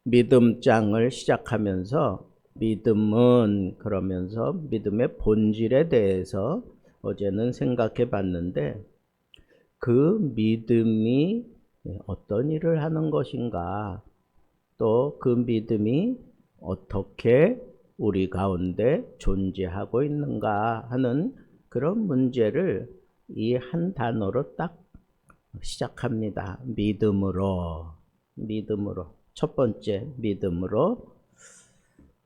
믿음장을 시작하면서 믿음은 그러면서 믿음의 본질에 대해서 어제는 생각해 봤는데 그 믿음이 어떤 일을 하는 것인가, 또 그 믿음이 어떻게 우리 가운데 존재하고 있는가 하는 그런 문제를 이 한 단어로 딱 시작합니다. 믿음으로. 첫 번째 믿음으로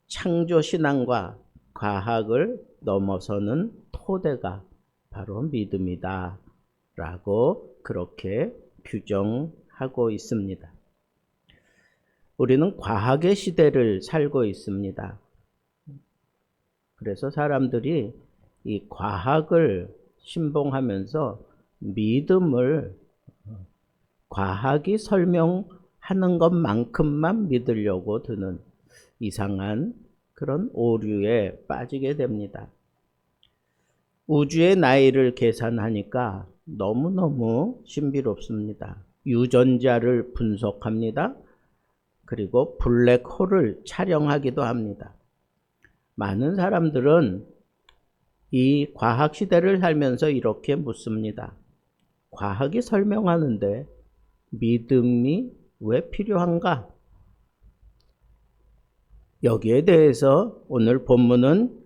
창조신앙과 과학을 넘어서는 토대가 바로 믿음이다 라고 그렇게 규정하고 있습니다. 우리는 과학의 시대를 살고 있습니다. 그래서 사람들이 이 과학을 신봉하면서 믿음을 과학이 설명하는 것만큼만 믿으려고 드는 이상한 그런 오류에 빠지게 됩니다. 우주의 나이를 계산하니까 너무너무 신비롭습니다. 유전자를 분석합니다. 그리고 블랙홀을 촬영하기도 합니다. 많은 사람들은 이 과학시대를 살면서 이렇게 묻습니다. 과학이 설명하는데 믿음이 왜 필요한가? 여기에 대해서 오늘 본문은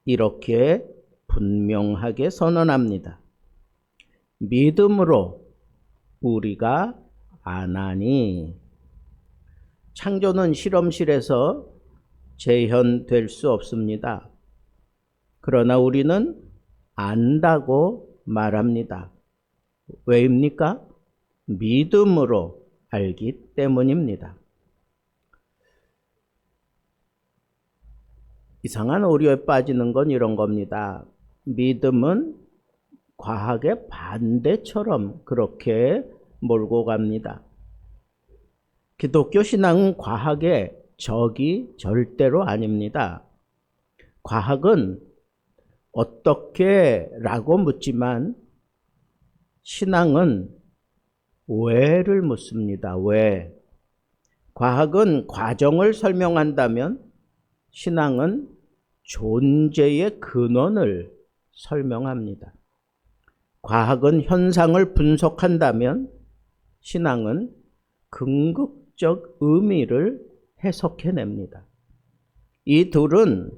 이렇게 분명하게 선언합니다. 믿음으로 우리가 아나니. 창조는 실험실에서 재현될 수 없습니다. 그러나 우리는 안다고 말합니다. 왜입니까? 믿음으로 알기 때문입니다. 이상한 오류에 빠지는 건 이런 겁니다. 믿음은 과학의 반대처럼 그렇게 몰고 갑니다. 기독교 신앙은 과학의 적이 절대로 아닙니다. 과학은 어떻게 라고 묻지만 신앙은 왜를 묻습니다. 왜? 과학은 과정을 설명한다면 신앙은 존재의 근원을 설명합니다. 과학은 현상을 분석한다면 신앙은 궁극적 의미를 해석해냅니다. 이 둘은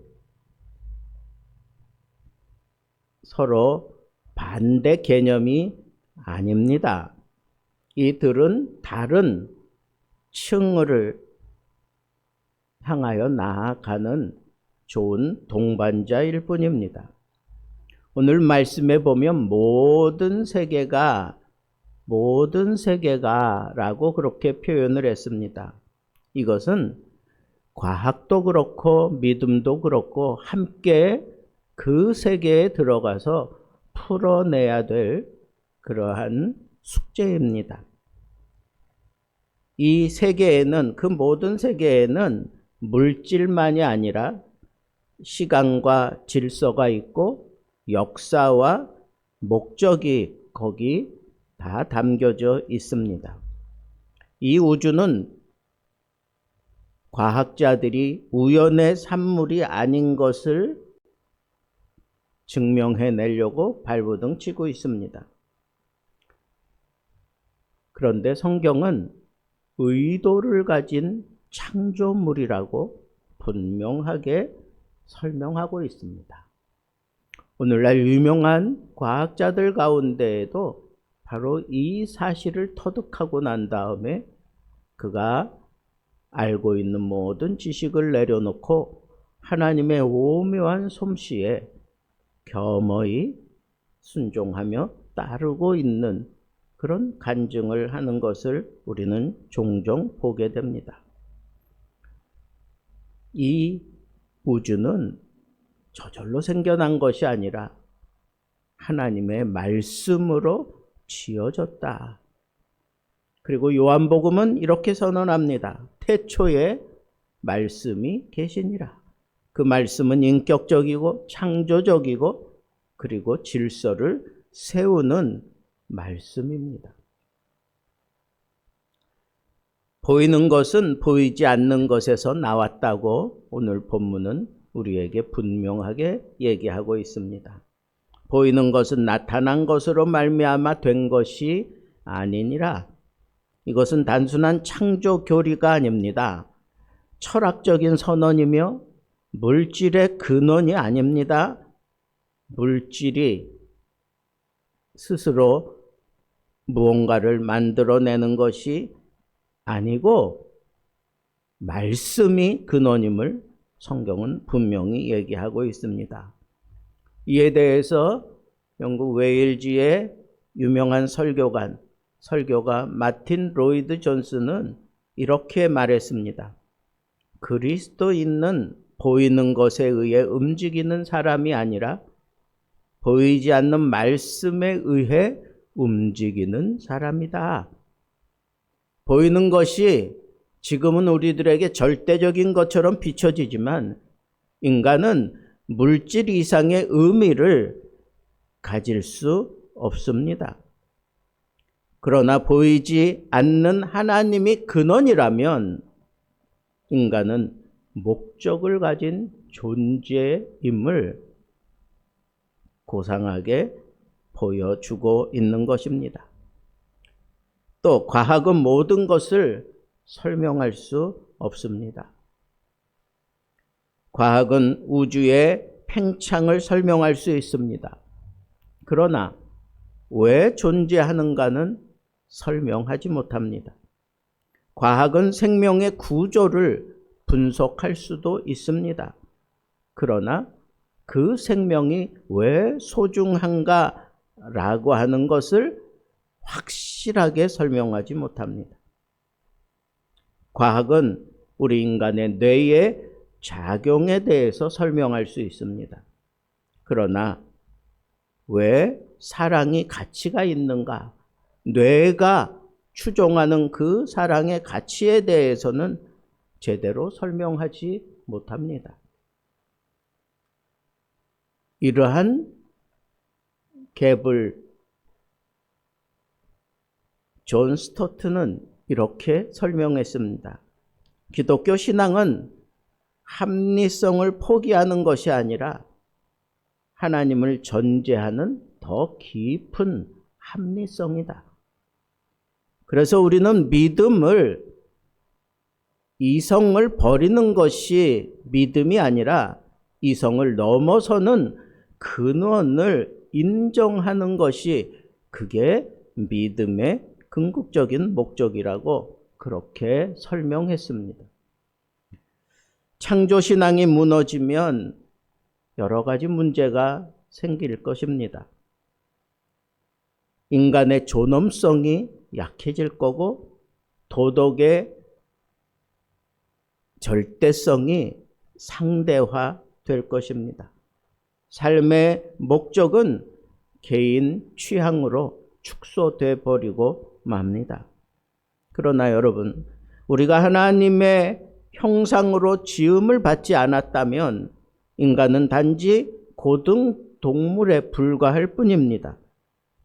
서로 반대 개념이 아닙니다. 이들은 다른 층을 향하여 나아가는 좋은 동반자일 뿐입니다. 오늘 말씀에 보면 모든 세계가 라고 그렇게 표현을 했습니다. 이것은 과학도 그렇고 믿음도 그렇고 함께 그 세계에 들어가서 풀어내야 될 그러한 숙제입니다. 이 세계에는, 그 모든 세계에는 물질만이 아니라 시간과 질서가 있고 역사와 목적이 거기 다 담겨져 있습니다. 이 우주는 과학자들이 우연의 산물이 아닌 것을 증명해내려고 발버둥 치고 있습니다. 그런데 성경은 의도를 가진 창조물이라고 분명하게 설명하고 있습니다. 오늘날 유명한 과학자들 가운데에도 바로 이 사실을 터득하고 난 다음에 그가 알고 있는 모든 지식을 내려놓고 하나님의 오묘한 솜씨에 겸허히 순종하며 따르고 있는 그런 간증을 하는 것을 우리는 종종 보게 됩니다. 이 우주는 저절로 생겨난 것이 아니라 하나님의 말씀으로 지어졌다. 그리고 요한복음은 이렇게 선언합니다. 태초에 말씀이 계시니라. 그 말씀은 인격적이고 창조적이고 그리고 질서를 세우는 말씀입니다. 보이는 것은 보이지 않는 것에서 나왔다고 오늘 본문은 우리에게 분명하게 얘기하고 있습니다. 보이는 것은 나타난 것으로 말미암아 된 것이 아니니라. 이것은 단순한 창조 교리가 아닙니다. 철학적인 선언이며 물질의 근원이 아닙니다. 물질이 스스로 무언가를 만들어내는 것이 아니고 말씀이 근원임을 성경은 분명히 얘기하고 있습니다. 이에 대해서 영국 웨일즈의 유명한 설교가 마틴 로이드 존스는 이렇게 말했습니다. 그리스도인은 보이는 것에 의해 움직이는 사람이 아니라 보이지 않는 말씀에 의해 움직이는 사람이다. 보이는 것이 지금은 우리들에게 절대적인 것처럼 비춰지지만 인간은 물질 이상의 의미를 가질 수 없습니다. 그러나 보이지 않는 하나님이 근원이라면 인간은 목적을 가진 존재임을 고상하게 보여주고 있는 것입니다. 또 과학은 모든 것을 설명할 수 없습니다. 과학은 우주의 팽창을 설명할 수 있습니다. 그러나 왜 존재하는가는 설명하지 못합니다. 과학은 생명의 구조를 분석할 수도 있습니다. 그러나 그 생명이 왜 소중한가라고 하는 것을 확실하게 설명하지 못합니다. 과학은 우리 인간의 뇌의 작용에 대해서 설명할 수 있습니다. 그러나 왜 사랑이 가치가 있는가? 뇌가 추종하는 그 사랑의 가치에 대해서는 제대로 설명하지 못합니다. 이러한 갭을 존 스토트는 이렇게 설명했습니다. 기독교 신앙은 합리성을 포기하는 것이 아니라 하나님을 전제하는 더 깊은 합리성이다. 그래서 우리는 믿음을, 이성을 버리는 것이 믿음이 아니라 이성을 넘어서는 근원을 인정하는 것이 그게 믿음의 궁극적인 목적이라고 그렇게 설명했습니다. 창조신앙이 무너지면 여러 가지 문제가 생길 것입니다. 인간의 존엄성이 약해질 거고 도덕의 절대성이 상대화될 것입니다. 삶의 목적은 개인 취향으로 축소돼 버리고 맙니다. 그러나 여러분, 우리가 하나님의 형상으로 지음을 받지 않았다면 인간은 단지 고등 동물에 불과할 뿐입니다.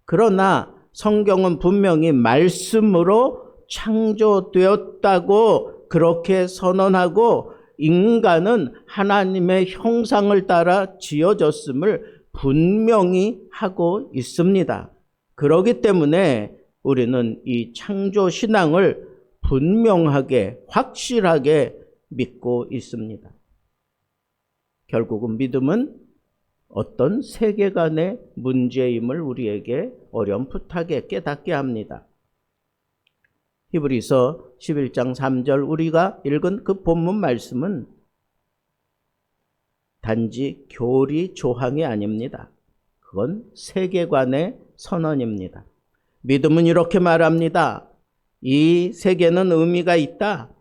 그러나 성경은 분명히 말씀으로 창조되었다고 그렇게 선언하고 인간은 하나님의 형상을 따라 지어졌음을 분명히 하고 있습니다. 그렇기 때문에 우리는 이 창조 신앙을 분명하게 확실하게 믿고 있습니다. 결국은 믿음은 어떤 세계관의 문제임을 우리에게 어렴풋하게 깨닫게 합니다. 히브리서 11장 3절 우리가 읽은 그 본문 말씀은 단지 교리 조항이 아닙니다. 그건 세계관의 선언입니다. 믿음은 이렇게 말합니다. 이 세계는 의미가 있다.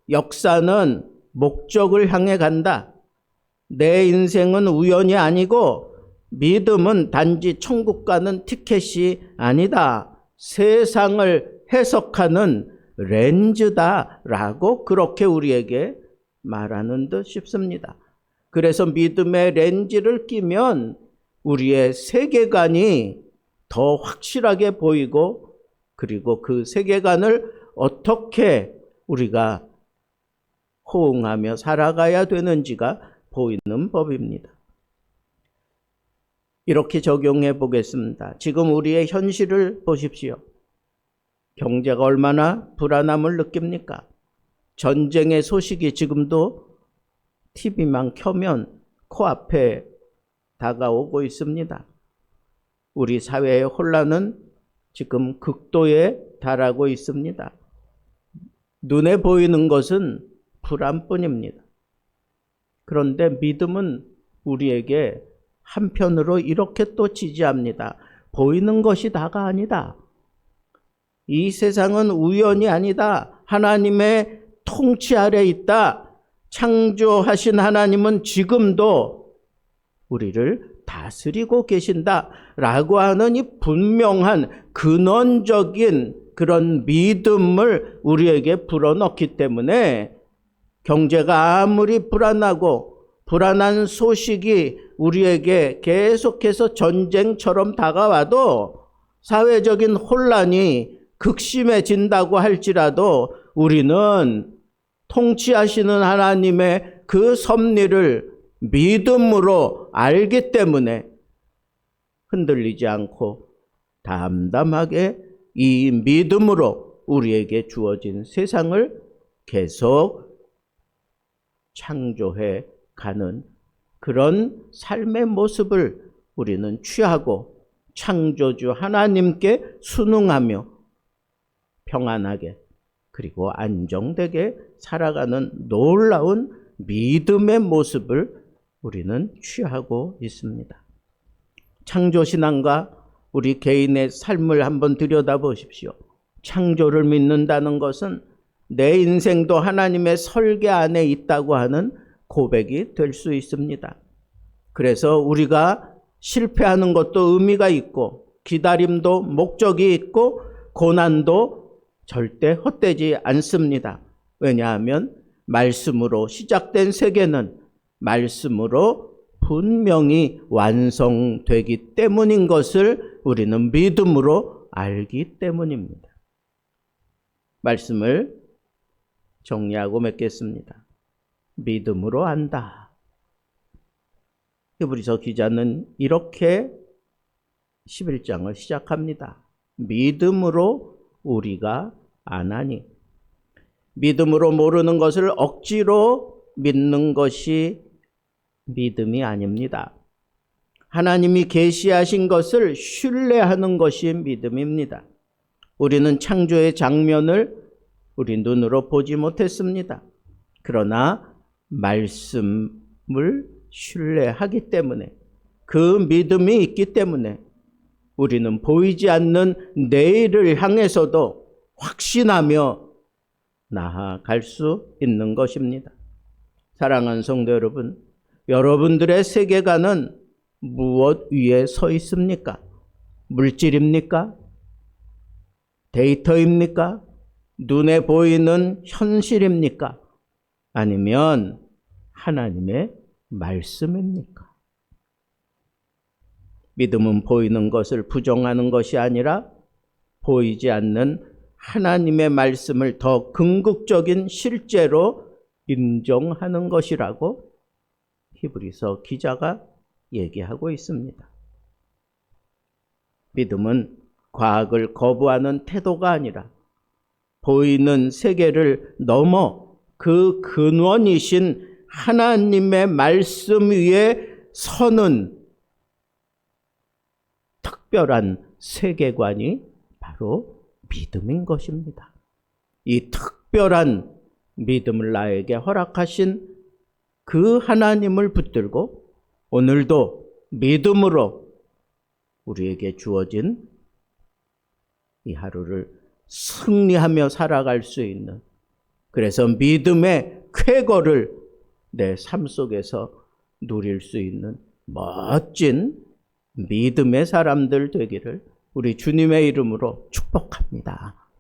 역사는 목적을 향해 간다. 내 인생은 우연이 아니고 믿음은 단지 천국 가는 티켓이 아니다. 세상을 해석하는 렌즈다라고 그렇게 우리에게 말하는 듯 싶습니다. 그래서 믿음의 렌즈를 끼면 우리의 세계관이 더 확실하게 보이고 그리고 그 세계관을 어떻게 우리가 호응하며 살아가야 되는지가 보이는 법입니다. 이렇게 적용해 보겠습니다. 지금 우리의 현실을 보십시오. 경제가 얼마나 불안함을 느낍니까? 전쟁의 소식이 지금도 TV만 켜면 코앞에 다가오고 있습니다. 우리 사회의 혼란은 지금 극도에 달하고 있습니다. 눈에 보이는 것은 불안뿐입니다. 그런데 믿음은 우리에게 한편으로 이렇게 또 지지합니다. 보이는 것이 다가 아니다. 이 세상은 우연이 아니다. 하나님의 통치 아래 있다. 창조하신 하나님은 지금도 우리를 다스리고 계신다. 라고 하는 이 분명한 근원적인 그런 믿음을 우리에게 불어넣기 때문에 경제가 아무리 불안하고 불안한 소식이 우리에게 계속해서 전쟁처럼 다가와도 사회적인 혼란이 극심해진다고 할지라도 우리는 통치하시는 하나님의 그 섭리를 믿음으로 알기 때문에 흔들리지 않고 담담하게 이 믿음으로 우리에게 주어진 세상을 계속 창조해 가는 그런 삶의 모습을 우리는 취하고 창조주 하나님께 순응하며 평안하게 그리고 안정되게 살아가는 놀라운 믿음의 모습을 우리는 취하고 있습니다. 창조신앙과 우리 개인의 삶을 한번 들여다보십시오. 창조를 믿는다는 것은 내 인생도 하나님의 설계 안에 있다고 하는 고백이 될 수 있습니다. 그래서 우리가 실패하는 것도 의미가 있고 기다림도 목적이 있고 고난도 절대 헛되지 않습니다. 왜냐하면 말씀으로 시작된 세계는 말씀으로 분명히 완성되기 때문인 것을 우리는 믿음으로 알기 때문입니다. 말씀을 정리하고 맺겠습니다. 믿음으로 안다. 히브리서 기자는 이렇게 11장을 시작합니다. 믿음으로 우리가 아나니. 믿음으로 모르는 것을 억지로 믿는 것이 믿음이 아닙니다. 하나님이 계시하신 것을 신뢰하는 것이 믿음입니다. 우리는 창조의 장면을 우리 눈으로 보지 못했습니다. 그러나 말씀을 신뢰하기 때문에 그 믿음이 있기 때문에 우리는 보이지 않는 내일을 향해서도 확신하며 나아갈 수 있는 것입니다. 사랑하는 성도 여러분, 여러분들의 세계관은 무엇 위에 서 있습니까? 물질입니까? 데이터입니까? 눈에 보이는 현실입니까? 아니면 하나님의 말씀입니까? 믿음은 보이는 것을 부정하는 것이 아니라 보이지 않는 하나님의 말씀을 더 궁극적인 실제로 인정하는 것이라고 히브리서 기자가 얘기하고 있습니다. 믿음은 과학을 거부하는 태도가 아니라 보이는 세계를 넘어 그 근원이신 하나님의 말씀 위에 서는 특별한 세계관이 바로 믿음인 것입니다. 이 특별한 믿음을 나에게 허락하신 그 하나님을 붙들고 오늘도 믿음으로 우리에게 주어진 이 하루를 승리하며 살아갈 수 있는, 그래서 믿음의 쾌거를 내 삶 속에서 누릴 수 있는 멋진 믿음의 사람들 되기를 우리 주님의 이름으로 축복합니다.